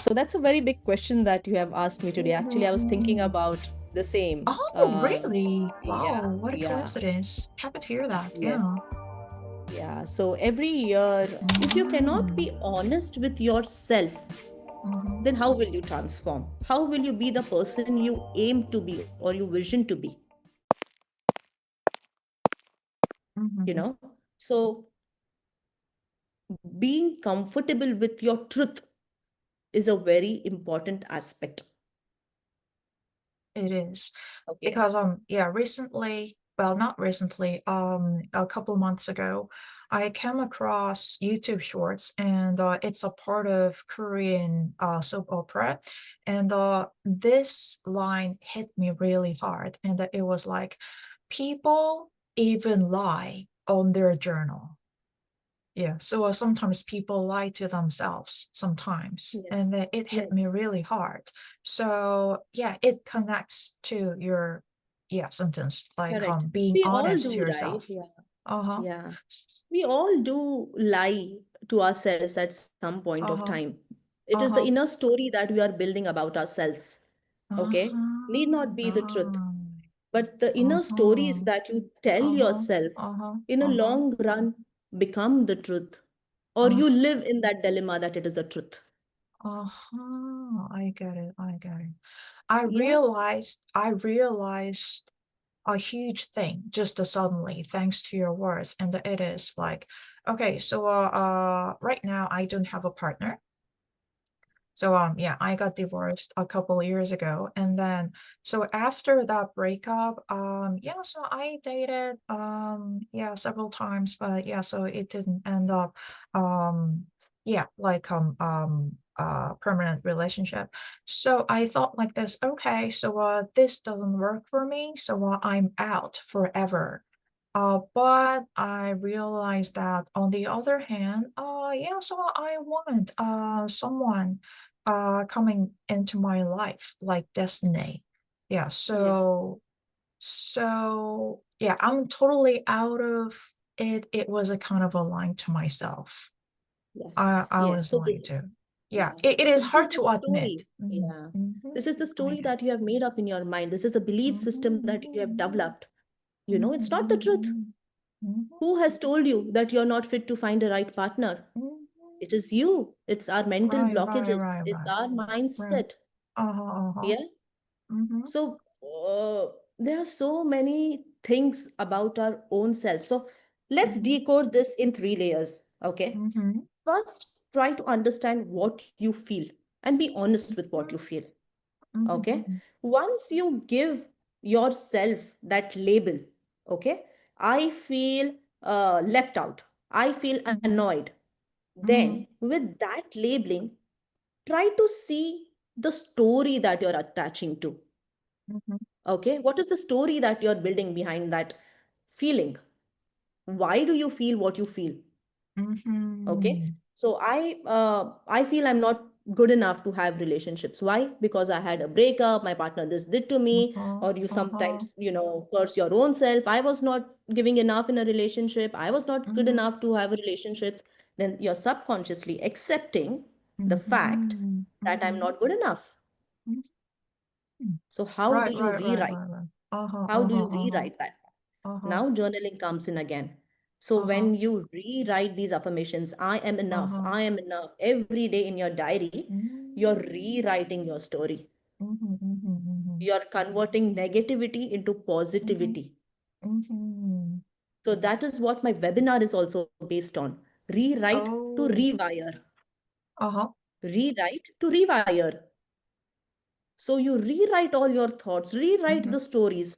So that's a very big question that you have asked me today. Actually, I was thinking Mm. about the same. Oh, really? Yeah, Wow, what a yeah, coincidence. Happy to hear that. yes, Yeah. yeah. So every year, if you cannot Mm-hmm. be honest with yourself, Mm-hmm. then how will you transform? How will you be the person you aim to be or you vision to be? You Mm-hmm. know? So being comfortable with your truth is a very important aspect. It is. Okay. Because yeah, recently, well, not recently, a couple months ago, I came across YouTube Shorts, and it's a part of Korean soap opera, and this line hit me really hard, and it was like, people even lie on their journal. Yeah, so sometimes people lie to themselves sometimes, Yes. and it hit Yes. me really hard. So yeah, it connects to your, yeah, sentence, like Correct. being We all honest to do, right? yourself. Yeah. Uh-huh. Yeah. We all do lie to ourselves at some point of Uh-huh. time. It is the inner Uh-huh. story that we are building about ourselves. Okay? Need Uh-huh. not be the truth. Right. But the inner stories Uh-huh. that you tell Uh-huh. yourself Uh-huh. in a Uh-huh. long run become the truth. Or Uh-huh. you live in that dilemma that it is a truth. Uh-huh. I get it. I get it. Yeah. I realized a huge thing just suddenly, thanks to your words. And it is like, okay, so right now I don't have a partner. So yeah, I got divorced a couple years ago, and then so after that breakup, yeah, so I dated yeah, several times, but yeah, so it didn't end up um yeah, like permanent relationship. So I thought like this, okay, so this doesn't work for me, so I'm out forever. But I realized that on the other hand, yeah, so I want someone coming into my life like destiny. Yeah, Yes. so yeah, I'm totally out of it. It was a kind of a lying to myself. Yes. I Yes. was So lying to. Yeah, yeah. it So is this is hard the to admit. story. Yeah. This is the I story get. that you have made up in your mind. This is a belief system Mm-hmm. that you have developed. It's not the truth. Mm-hmm. Mm-hmm. Who has told you that you're not fit to find a right partner? Mm-hmm. It is you. It's our mental Right, right, blockages. right, It's right, our right. mindset. Uh-huh, uh-huh. Yeah. Mm-hmm. So there are so many things about our own self. So let's Mm-hmm. decode this in three layers. Okay. Mm-hmm. First, try to understand what you feel and be honest with what you Mhm, feel. mhm, Okay. mhm, Once you give yourself that label, okay, I feel left out, I feel mhm, annoyed, then mhm, with that labeling, try to see the story that you're attaching to. mhm, Okay, what is the story that you're building behind that feeling? Why do you feel what you feel? Okay, mhm. so I feel I'm not good enough to have relationships. Why? Because I had a breakup, my partner this did to me. Uh-huh, Or you uh-huh. sometimes curse your own self. I was not giving enough in a relationship, I was not good Mhm, enough to have a relationship. Then you're subconsciously accepting the fact mhm, that I'm mhm, not good enough. mhm. So how do Right, you right, right, rewrite? right, right. Uh-huh, How do uh-huh, you uh-huh, rewrite that? uh-huh, Now journaling comes in again. So uh-huh, when you rewrite these affirmations, uh-huh. I am enough, every day in your diary, you're Mm, rewriting your story. mhm, mhm, mhm, You're converting negativity into mhm, positivity. mhm. So that is what my webinar is also based on. Rewrite to Oh, rewire. uh-huh. Rewrite to rewire. So you rewrite all your thoughts, rewrite Mhm. the stories,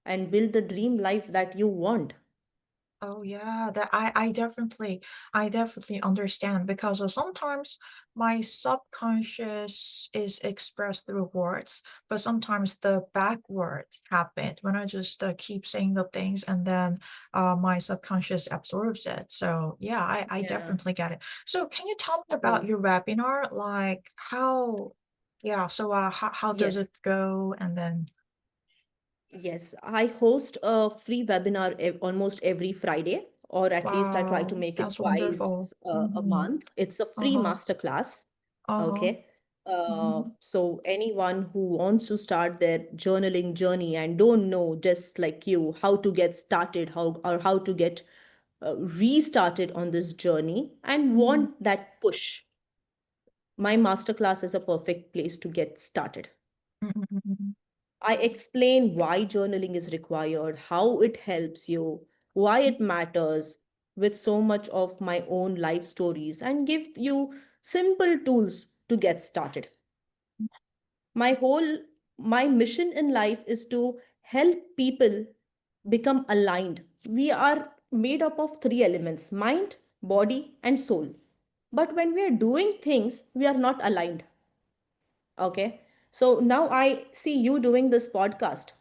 and build the dream life that you want. Oh yeah, that I definitely understand, because sometimes my subconscious is expressed through words, but sometimes the backward happen when I just keep saying the things, and then my subconscious absorbs it. So yeah, I Yeah. definitely get it. So can you tell me about So your webinar? Like how, yeah, so how does yes. it go? And then Yes, I host a free webinar almost every Friday, or at least I try to wow, make it that's wonderful. twice a Mm-hmm. month. It's a free Uh-huh. masterclass. Uh-huh. Okay. Mhm. So anyone who wants to start their journaling journey and don't know, just like you, how to get started, how to get restarted on this journey and Mhm. want that push, my masterclass is a perfect place to get started. Mhm. Mhm. I explain why journaling is required, how it helps you, why it matters, with so much of my own life stories, and give you simple tools to get started. My whole my mission in life is to help people become aligned. We are made up of three elements: mind, body, and soul. But when we are doing things, we are not aligned. Okay. So now I see you doing this podcast.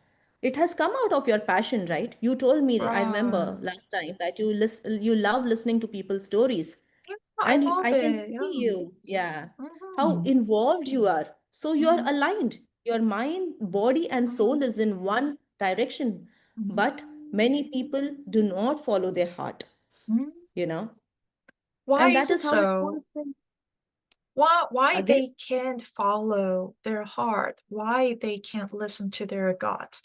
It has come out of your passion, right? You told me, I remember Right. last time, that you love listening to people's stories. Yeah, I And love I can it. see Yeah. you, yeah, how Mhm. involved you are. So you are Mhm. aligned. Your mind, body, and soul Mhm. is in one direction. But Mhm. many people do not follow their heart, Mhm. you know? Why And is that it is how it so? was. Then. Why Again, they can't follow their heart? Why they can't listen to their gut?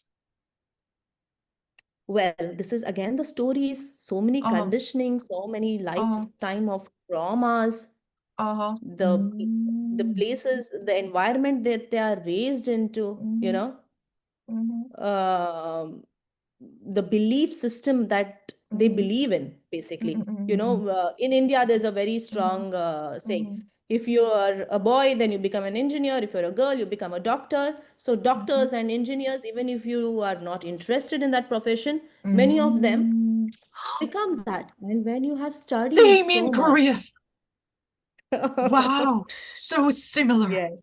well, this is again the stories, so many Uh-huh. conditioning, so many Uh-huh. lifetime of traumas, Uh-huh. the the Mm. places, the environment that they are raised into, Mhm. Mhm. um, the belief system that they Mhm. believe in, Mhm. basically. Mhm. In India, there's a very Mhm. strong saying: Mhm. if you are a boy, then you become an engineer. If you're a girl, you become a doctor. So, Mhm. doctors and engineers, even if you are not interested in that profession, many of them Mm. become that. And when you have studied Same in so much, Korea. Wow, so similar. yes,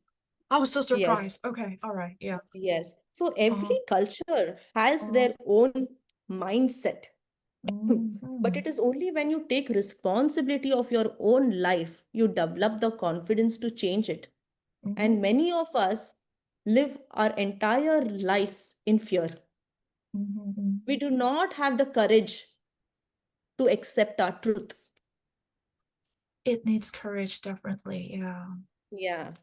I was so yes, surprised. Okay, all right, yeah. yes. So, every Uh-huh. culture has Uh-huh. their own mindset. But Mhm. it is only when you take responsibility of your own life, you develop the confidence to change it. Mhm. And many of us live our entire lives in fear. Mhm. We do not have the courage to accept our truth. It needs courage, definitely. Yeah. Yeah.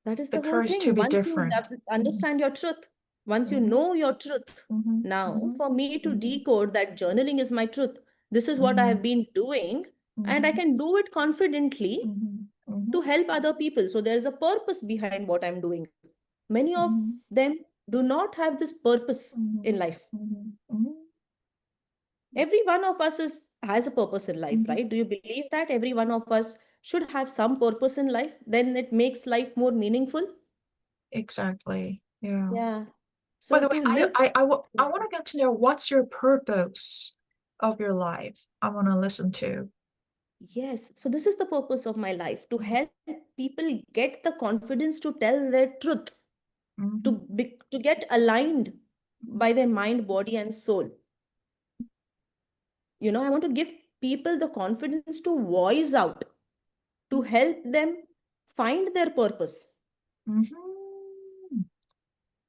That is The the whole courage to thing. be Once you different. Mhm. understand your truth, once you Mhm. know your truth, Mhm. now Mhm. for me to Mhm. decode that journaling is my truth, this is what I have Mhm. been doing, and I Mhm. can do it confidently Mhm. to Mhm. help other people. So there is a purpose behind what I'm doing. Many of Mhm. them do not have this purpose in Mhm. life. Mhm. Mhm. Every one of us has a purpose in life, Mhm. right? Do you believe that every one of us should have some purpose in life? Then it makes life more meaningful. Exactly. Yeah. Yeah. By So the way, to live, I want to get to know what's your purpose of your life. I want to listen to. yes. So this is the purpose of my life, to Mhm. help people get the confidence to tell their truth, Mhm. to get aligned Mhm. by their mind, body, and soul. I want to give people the confidence to voice out, to help them find their purpose. Mhm.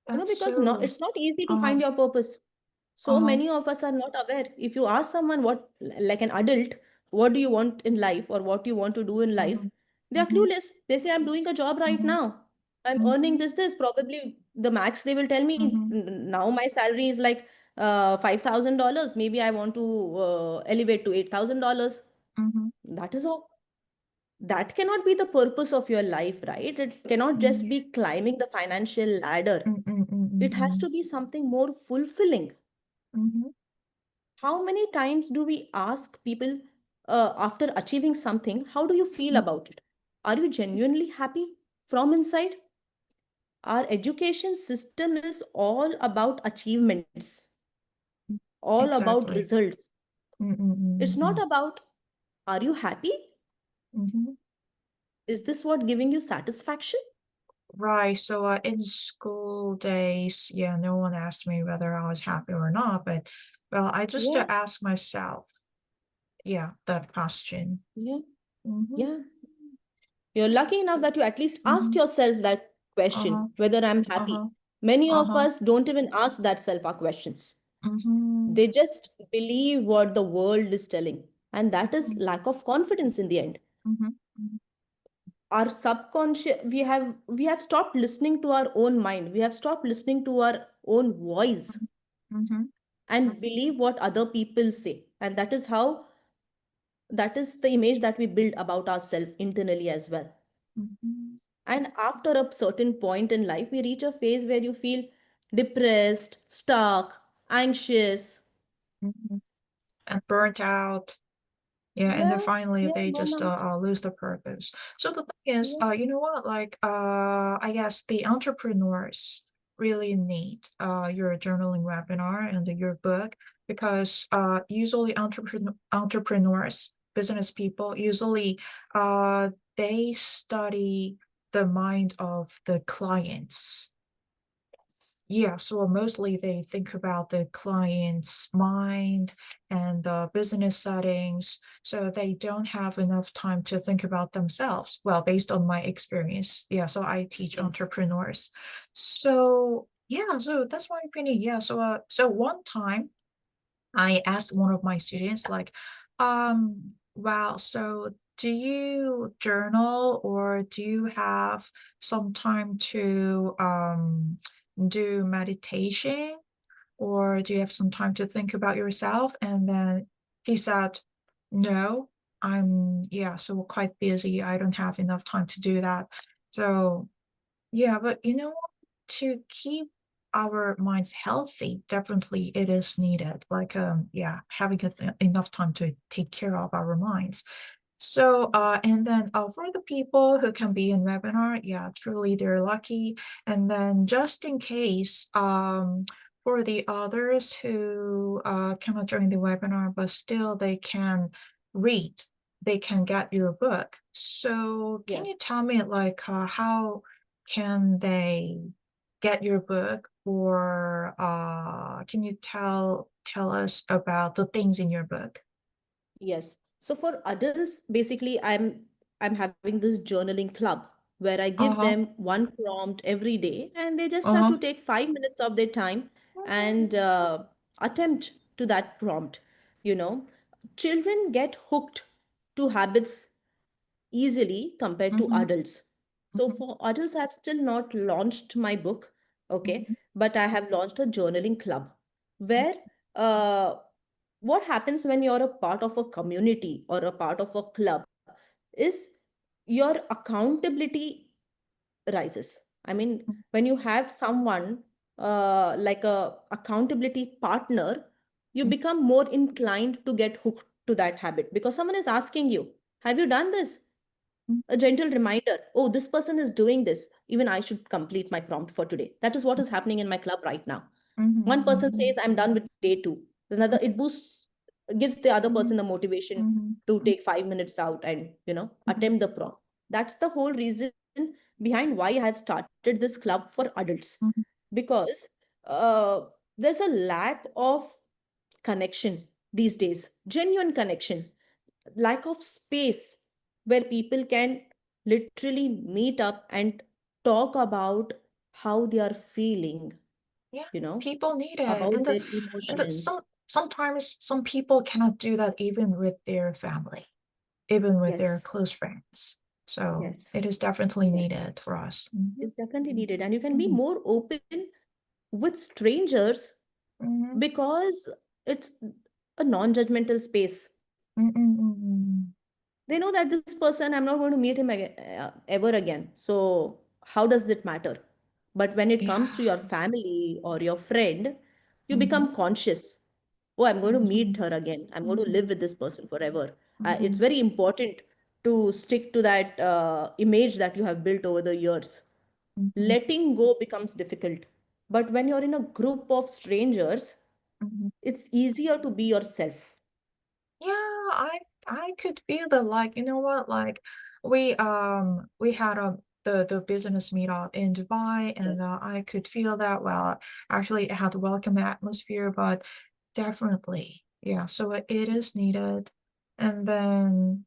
That's Because so. it's not easy to Uh. find your purpose. So Uh. many of us are not aware. If you ask someone, what, like an adult, what do you want in life or what you want to do in life, Mhm. they are Mhm. clueless. They say, I'm doing a job right Mhm. now. I'm earning Mhm. this. Probably the max they will tell me, Mhm. Now my salary is like $5,000. Maybe I want to elevate to $8,000." Mhm. That is all. That cannot be the purpose of your life, right? It cannot just Mhm. be climbing the financial ladder. Mhm. Mhm. It has Mhm. to be something more fulfilling. Mhm. How many times do we ask people, after achieving something, how do you feel Mhm. about it? Are you genuinely happy from inside? Our education system is all about achievements, all about Exactly. results. It's not Mhm. about, are you happy? Mhm. Is this what giving you satisfaction? Right. So, in school days, yeah, no one asked me whether I was happy or not, but well, I just Yeah, ask myself, yeah, that question. yeah, Mm-hmm. yeah. You're lucky enough that you at least asked Mm-hmm. yourself that Uh-huh. question, whether I'm happy. Uh-huh. Many of Uh-huh. us don't even ask that self questions. Mm-hmm. They just believe what the world is telling. And that is Mm-hmm. lack of confidence in the end. Mm-hmm. our subconscious, we have stopped listening to our own mind, we have stopped listening to our own voice Mm-hmm. and believe what other people say, and that is the image that we build about ourselves internally as well. Mm-hmm. And after a certain point in life, we reach a phase where you feel depressed, stuck, anxious. Mm-hmm. And burnt out. Yeah, and then Yeah, finally yeah, they just burnout. lose the purpose. So the thing is, Yes. you know what? Like, I guess the entrepreneurs really need your journaling webinar and your book, because usually entrepreneurs, business people, usually they study the mind of the clients. Yeah, so mostly they think about the client's mind and the business settings, so they don't have enough time to think about themselves. Well, based on my experience, yeah, so I teach Yeah. entrepreneurs. So yeah, so that's my opinion. Yeah, so one time I asked one of my students, like, wow, so do you journal, or do you have some time to do meditation, or do you have some time to think about yourself? And then he said, no, yeah, so quite busy. I don't have enough time to do that. So yeah, but you know what? To keep our minds healthy, definitely it is needed. Like, yeah, having enough time to take care of our minds. So, and then for the people who can be in webinar, yeah, truly they're lucky. And then just in case, for the others who cannot join the webinar, but still they can read, they can get your book. So, can Yeah. you tell me, like, how can they get your book, or can you tell us about the things in your book? Yes. So for adults, basically, I'm having this journaling club where I give Uh-huh. them one prompt every day, and they just have Uh-huh. to take 5 minutes of their time and attempt to that prompt. You know, children get hooked to habits easily compared to Mhm, adults. So mhm, for adults, I've still not launched my book, okay, mhm, but I have launched a journaling club where uh, what happens when you're a part of a community or a part of a club is your accountability rises. I mean, mhm, when you have someone like a accountability partner, you mhm, become more inclined to get hooked to that habit because someone is asking you, have you done this? mhm, A gentle reminder, oh, this person is doing this, even I should complete my prompt for today. That is what is happening in my club right now. One person mhm, says, I'm done with day two. Another, it boosts, gives the other person mhm, the motivation mhm, to mhm, take 5 minutes out and, mhm, attempt the prompt. That's the whole reason behind why I have started this club for adults. mhm. Because uh, there's a lack of connection these days, genuine connection, lack of space where people can literally meet up and talk about how they are feeling, Yeah, you know, people need it. about their And the, emotions. sometimes some people cannot do that even with their family, even with their Yes, close friends. So yes, it is definitely yes. needed for us. Mhm, It's definitely needed. And you can be mhm, more open with strangers mhm, because it's a non-judgmental space. mhm, mhm, They know that this person, I'm not going to meet him ever again. So how does it matter? But when it comes to yeah. your family or your friend, you Mhm, become conscious. Oh, I'm going to meet mhm, her again. I'm going to mhm, live with this person forever. It's mhm, very important to stick to that image that you have built over the years. mhm, Letting go becomes difficult. But when you're in a group of strangers, mhm. it's easier to be yourself. Yeah, I could feel that, like, you know what, like, we had the business meetup in Dubai, and Yes. I could feel that. Well, actually it had a welcome atmosphere, but definitely, yeah, so it is needed. And then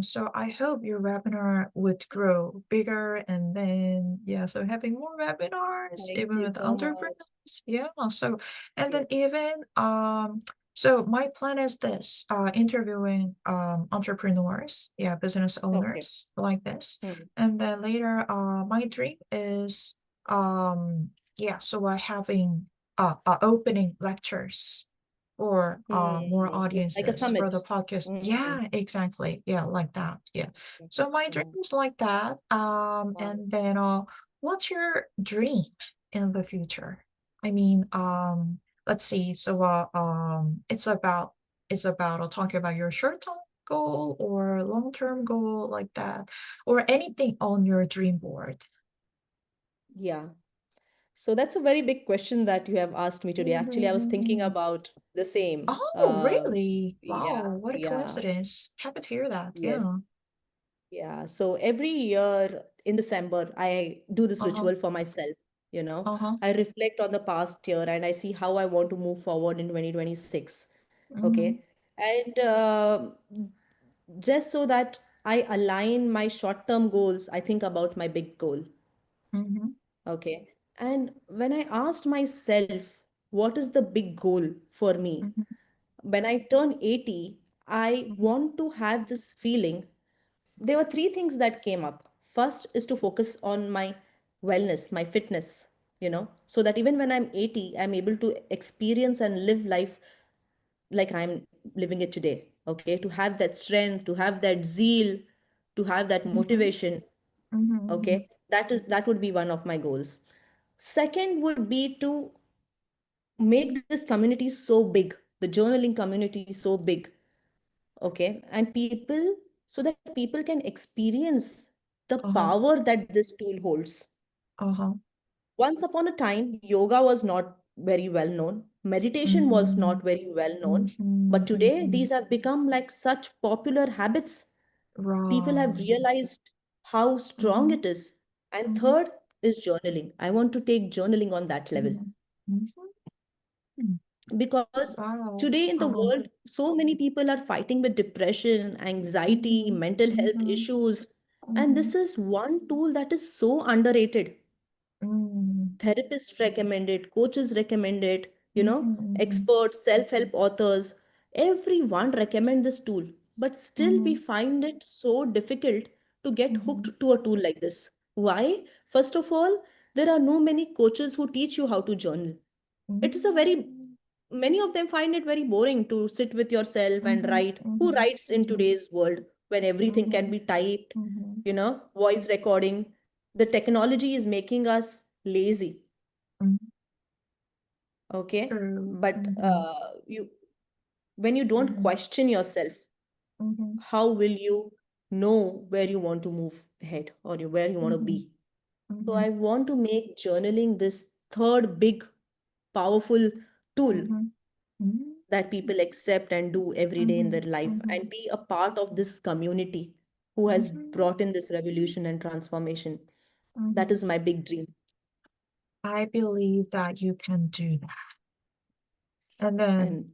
so I hope your webinar would grow bigger, and then yeah, so having more webinars Thank even you with so much. entrepreneurs. Yeah, so and then Yes. even So my plan is this, interviewing entrepreneurs, yeah, business Okay. owners like this. Hmm. And then later, my dream is yeah, so having opening lectures for more Like a audiences for the summit. podcast. Hmm. Yeah, exactly. Yeah, like that. Yeah. So my dream Wow. is like that. Wow. And then what's your dream in the future? I mean, let's see. So it's about talking about your short-term goal or long-term goal like that, or anything on your dream board. Yeah. So that's a very big question that you have asked me today. Actually, I was thinking Mm-hmm. about the same. Oh, really? Yeah, Wow, what a yeah, coincidence. Happy to hear that. yes, Yeah. yeah. So every year in December, I do this Uh-huh. ritual for myself. You know, Uh-huh. I reflect on the past year and I see how I want to move forward in 2026. Mm-hmm. Okay. And just so that I align my short-term goals, I think about my big goal. Mm-hmm. Okay. And when I asked myself, what is the big goal for me? Mm-hmm. When I turn 80, I Mm-hmm. want to have this feeling. There were three things that came up. First is to focus on my wellness, my fitness, so that even when I'm 80, I'm able to experience and live life like I'm living it today. Okay. To have that strength, to have that zeal, to have that Mm-hmm. motivation. Mm-hmm. Okay. That would be one of my goals. Second would be to make this community so big, the journaling community so big, okay, and people, so that people can experience the Uh-huh. power that this tool holds. Uh-huh. Once upon a time, yoga was not very well known, meditation was Mm-hmm. not very well known, Mm-hmm. but today Mm-hmm. these have become like such popular habits. People have Right. realized how strong Mm-hmm. it is. And Mm-hmm. third is journaling. I want to take journaling on that level. Mm-hmm. Mm-hmm. Because Wow. today in the Uh-huh. world, so many people are fighting with depression, anxiety, Mm-hmm. mental health Mm-hmm. issues. And Mm-hmm. this is one tool that is so underrated. Mm-hmm. Therapists recommend it, coaches recommend it, Mm-hmm. experts, self-help authors, everyone recommend this tool. But still we Mm-hmm. find it so difficult to get Mm-hmm. hooked to a tool like this. Why? First of all, there are no many coaches who teach you how to journal. It is a very, many of them find it very boring to sit with yourself and Mm-hmm. write. Who Mm-hmm. writes in today's world when everything can Mm-hmm. be typed, Mm-hmm. voice recording? The technology is making us lazy. Mm-hmm. Okay. True. But Mm-hmm. you, when you don't Mm-hmm. question yourself, Mm-hmm. how will you know where you want to move ahead, or where you want to Mm-hmm. be? So Mm-hmm. I want to make journaling this third big, powerful tool Mm-hmm. that people accept and do every day in Mm-hmm. their life, Mm-hmm. and be a part of this community who has Mm-hmm. brought in this revolution and transformation. That Mm-hmm. is my big dream. I believe that you can do that. And then And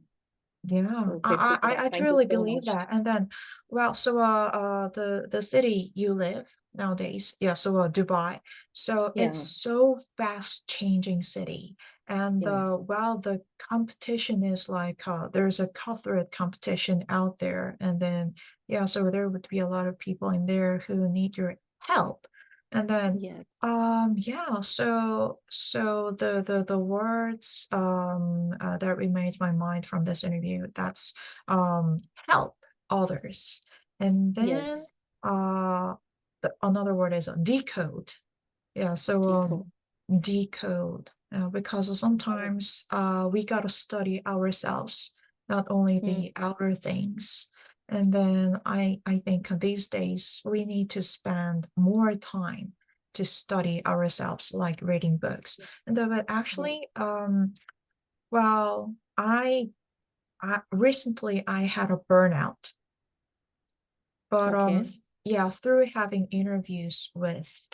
yeah, so grateful for I that. Thank you truly so believe much. that. And then, well, so the city you live nowadays, yeah, so Dubai, so it's Yeah. so fast changing city, and Yes. well, the competition is like there's a cutthroat competition out there, and then yeah, so there would be a lot of people in there who need your help, and then Yes. yeah, so the words that remains my mind from this interview, that's help others. And then Yes. uh another word is decode. Yeah, so Tico. decode, because Got it. sometimes we gotta study ourselves, not only Mm. the outer things. And then I think these days we need to spend more time to study ourselves, like reading books. And then but Yes. actually, well, I recently I had a burnout, but Okay. yeah, through having interviews with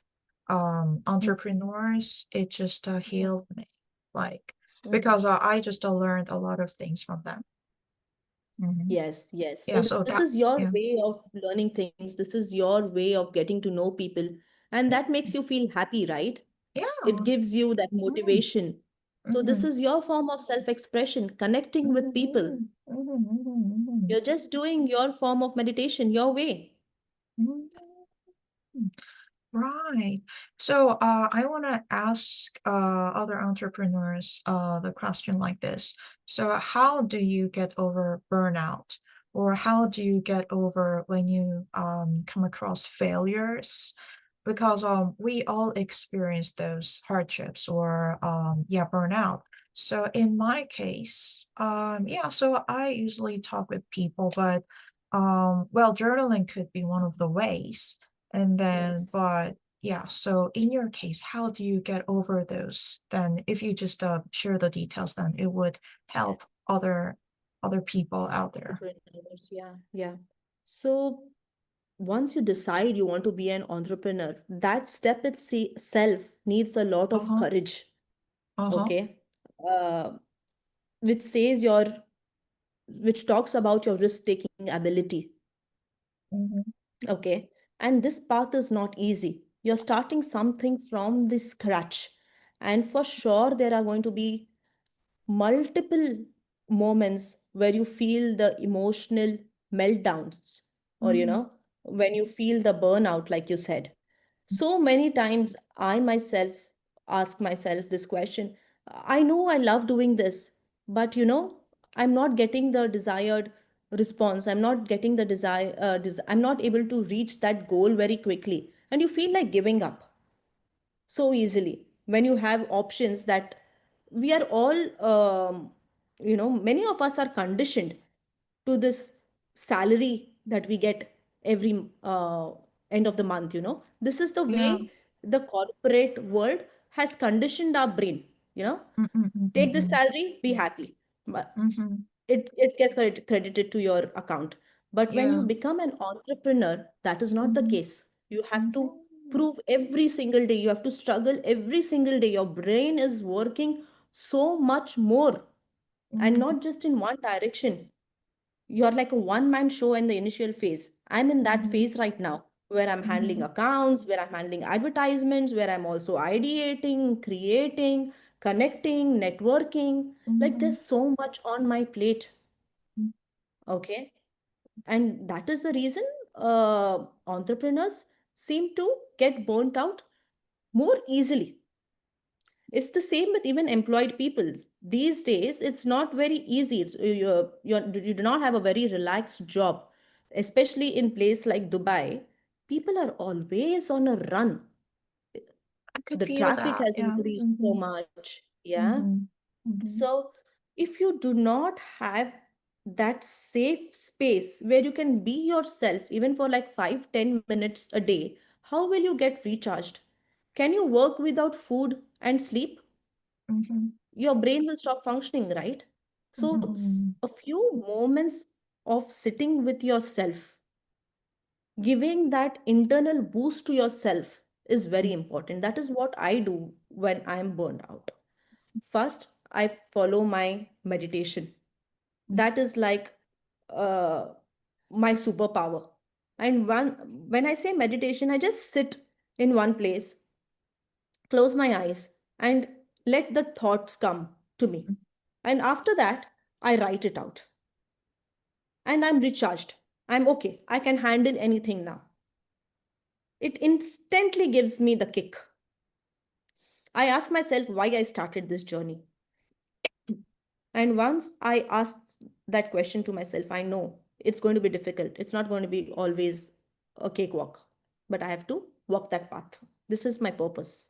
Mm. entrepreneurs, it just Mm. healed me, like, Mm. because I just learned a lot of things from them. Hmm. Yes, yes. Yeah, So so this that, is your yeah, way of learning things. This is your way of getting to know people. And that makes you feel happy, right? It yeah. gives you that Mm-hmm. motivation. So this mhm, is your form of self-expression, connecting with people. mhm, mhm, mhm, mhm, You're just doing your form of meditation your way. mhm. Right. So I want to ask other entrepreneurs the question like this. So how do you get over burnout? Or how do you get over when you come across failures? Because we all experience those hardships or yeah, burnout. So in my case, yeah, so I usually talk with people, but well, journaling could be one of the ways. And then, Yes. but yeah, so in your case, how do you get over those? Then if you just share the details, then it would help other people out there. Entrepreneurs, yeah, yeah. So once you decide you want to be an entrepreneur, that step itself needs a lot of Uh-huh. courage, Uh-huh. okay? Uh, which says which talks about your risk-taking ability, Mm-hmm. okay? And this path is not easy. You're starting something from the scratch. And for sure, there are going to be multiple moments where you feel the emotional meltdowns, or Mm-hmm. when you feel the burnout, like you said. So many times I myself ask myself this question. I know I love doing this, but I'm not getting the desired response. I'm not getting the I'm not able to reach that goal very quickly, and you feel like giving up so easily when you have options that we are all many of us are conditioned to this salary that we get every end of the month. This is the Yeah. way the corporate world has conditioned our brain. you know take this Mm-hmm. salary, be happy. But Mm-hmm. it gets credited to your account. But when you Yeah. become an entrepreneur, that is not the Mm-hmm. case. You have to Mm-hmm. prove every single day. You have to struggle every single day. Your brain is working so much more, and Mm-hmm. not just in one direction. You're like a one man show in the initial phase. I'm in that Mm-hmm. phase right now, where I'm handling Mm-hmm. accounts, where I'm handling advertisements, where I'm also ideating, creating, connecting, networking. Like Mm-hmm. there's so much on my plate. Okay. And that is the reason entrepreneurs seem to get burnt out more easily. It's the same with even employed people. These days, it's not very easy. You do not have a very relaxed job, especially in place like Dubai. People are always on a run. I could The feel traffic that. has Yeah. increased so Mm-hmm. much. Yeah. Mm-hmm. Mm-hmm. So, if you do not have that safe space where you can be yourself, even for like 5-10 minutes a day, how will you get recharged? Can you work without food and sleep? Mm-hmm. Your brain will stop functioning, right? So, Mm-hmm. a few moments of sitting with yourself, giving that internal boost to yourself is very important. That is what I do when I'm burned out. First, I follow my meditation. That is like uh, my superpower. And when I say meditation, I just sit in one place, close my eyes, and let the thoughts come to me. And after that, I write it out. And I'm recharged. I'm okay. I can handle anything now. It instantly gives me the kick. I ask myself why I started this journey. And once I ask that question to myself, I know it's going to be difficult. It's not going to be always a cakewalk, but I have to walk that path. This is my purpose.